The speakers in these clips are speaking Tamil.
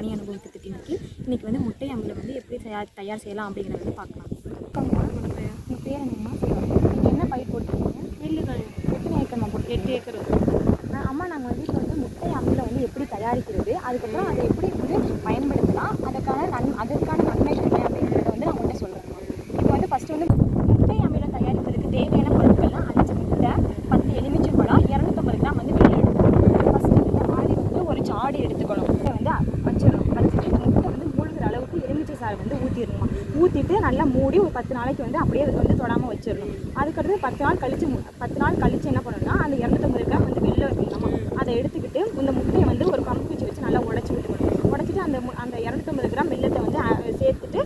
பணி அனுபவத்துக்கு இன்னைக்கு வந்து முட்டை அமிலம் வந்து எப்படி தயார் செய்யலாம் அப்படிங்கிறத வந்து பார்க்கலாம். உங்கள் பேர் என்னம்மா? நீங்கள் என்ன பயிர் போட்டுருக்கீங்க? நெல்லுக்காய். எத்தனை ஏக்கர்மா போட்டு? 8 ஏக்கர். அம்மா, நாங்கள் வந்து இப்போ வந்து முட்டை அமிலம் வந்து எப்படி தயாரிக்கிறது, அதுக்கப்புறம் அதை எப்படி வந்து பயன்படுத்தலாம், அதற்கான நன்மைகள் என்ன அப்படிங்கிறத வந்து நான் உங்கள்கிட்ட சொல்கிறேம்மா. இப்போ வந்து ஃபஸ்ட்டு வந்து முட்டை அமிலம் தயாரிப்பதற்கு தேவையான பொருட்கள்லாம் 5 முட்டை, 10 எலுமிச்சை பழம், 250 கிராம் வந்து வெள்ளை எடுத்துக்கணும். ஃபஸ்ட்டு இந்த மாதிரி வந்து ஒரு ஜாடி எடுத்துக்கணும். முட்டை வந்து வச்சுட்டு முட்டை வந்து மூழ்கிற அளவுக்கு எலுமிச்சை சாறு வந்து ஊற்றிடணுமா. ஊற்றிட்டு நல்லா மூடி ஒரு 10 நாளைக்கு வந்து அப்படியே வந்து தொடாமல் வச்சிடணும். அதுக்கடுத்து 10 நாள் கழிச்சு என்ன பண்ணணும்னா அந்த 250 கிராம் வந்து வெள்ளை வைக்கணுமா. அதை எடுத்துக்கிட்டு இந்த முட்டையை வந்து ஒரு கம்பு குச்சி வச்சு நல்லா உடச்சி விட்டுக்கணும். உடச்சிட்டு அந்த 250 கிராம் வெள்ளத்தை வந்து சேர்த்துட்டு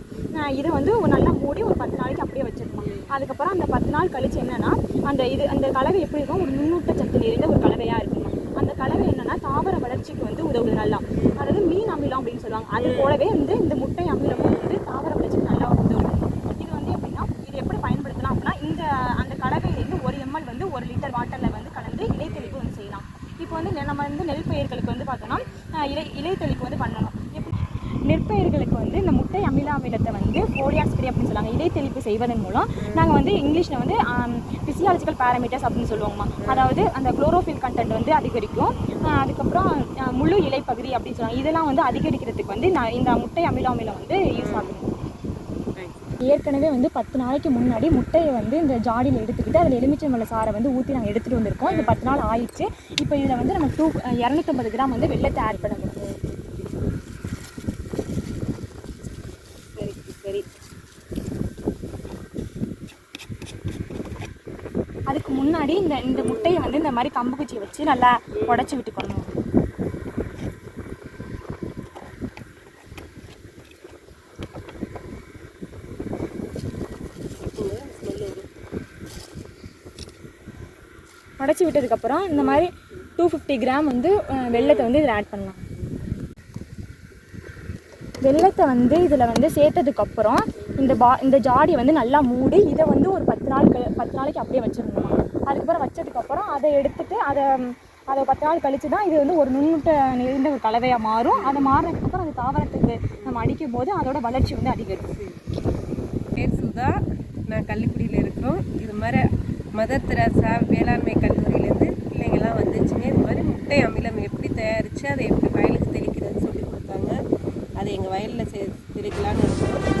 இதை வந்து நல்லா மூடி ஒரு 10 நாளைக்கு அப்படியே வச்சிருக்கோம். அதுக்கப்புறம் அந்த 10 நாள் கழிச்சு என்னன்னா அந்த கலவை எப்படி இருக்கும், ஒரு நுண்ணூட்ட சத்து நிறைந்த ஒரு கலவையாக இருக்குமா. அந்த கலவை என்னன்னா தாவர வளர்ச்சிக்கு வந்து உதவுது நல்லா. அதாவது மீன் அமிலம் அப்படின்னு சொல்லுவாங்க. அது போலவே வந்து இந்த முட்டை அமிலம் வந்து தாவர வளர்ச்சிக்கு நல்லா உதவுது. இது வந்து எப்படின்னா இது எப்படி பயன்படுத்தலாம் அப்படின்னா அந்த கலவையிலேருந்து 1 ml வந்து 1 லிட்டர் வாட்டரில் வந்து கலந்து இலை தெளிப்பு வந்து செய்யலாம். இப்போ வந்து நம்ம வந்து நெல் பயிர்களுக்கு வந்து பார்த்தோன்னா இலை தெளிப்பு வந்து பண்ணணும். நெற்பயிர்களுக்கு வந்து இந்த முட்டை அமிலத்தை வந்து ஃபோலியார் ஸ்ப்ரே அப்படின்னு சொல்லுவாங்க. இலை தெளிப்பு செய்வதன் மூலம் நாங்கள் வந்து இங்கிலீஷில் வந்து ஃபிசியாலஜிக்கல் பேராமீட்டர்ஸ் அப்படின்னு சொல்லுவோம்மா. அதாவது அந்த குளோரோஃபில் கண்டென்ட் வந்து அதிகரிக்கும். அதுக்கப்புறம் முழு இலை பகுதி அப்படின்னு சொல்லுவாங்க. இதெல்லாம் வந்து அதிகரிக்கிறதுக்கு வந்து இந்த முட்டை அமிலம் வந்து யூஸ் ஆகும். ஏற்கனவே வந்து 10 நாளைக்கு முன்னாடி முட்டையை வந்து இந்த ஜாடியில் எடுத்துக்கிட்டு அதில் எலுமிச்சை பழ சாறை வந்து ஊற்றி நாங்கள் எடுத்துகிட்டு வந்திருக்கோம். இது 10 நாள் ஆயிடுச்சு. இப்போ இதில் வந்து நம்ம 250 கிராம் வந்து வெள்ளத்தை ஆட் பண்ண முடியும். சரி, அதுக்கு முன்னாடி இந்த முட்டையை வந்து இந்த மாதிரி கம்பு குச்சியை வச்சு நல்லா உடச்சி விட்டுக்கணும். உடச்சி விட்டதுக்கப்புறம் இந்த மாதிரி 250 கிராம் வந்து வெள்ளத்தை வந்து இதில் ஆட் பண்ணலாம். வெள்ளத்தை வந்து இதில் வந்து சேர்த்ததுக்கப்புறம் இந்த ஜாடியை வந்து நல்லா மூடி இதை வந்து ஒரு 10 நாளைக்கு அப்படியே வச்சிடணும். அதுக்கப்புறம் வச்சதுக்கப்புறம் அதை எடுத்துட்டு அதை 10 நாள் கழித்து தான் இது வந்து ஒரு நுண்ணூட்ட நிறைந்த ஒரு கலவையாக மாறும். அதை மாறினதுக்கப்புறம் அது தாவரத்துக்கு நம்ம அடிக்கும் போது அதோட வளர்ச்சி வந்து அதிகரிக்கும். பேர் சுதா, நான் கள்ளிக்குடியில் இருக்கிறோம். இது மாதிரி மதர் தெரசா வேளாண்மை கல்லூரியிலேருந்து பிள்ளைங்கள்லாம் வந்துச்சுங்க. இது மாதிரி முட்டை அமிலம் எப்படி தயாரித்து அதை எப்படி வயலுக்கு தெளிக்கிறதுன்னு சொல்லி கொடுத்தாங்க. அதை எங்கள் வயலில் தெளிக்கலான்னு இருக்கோம்.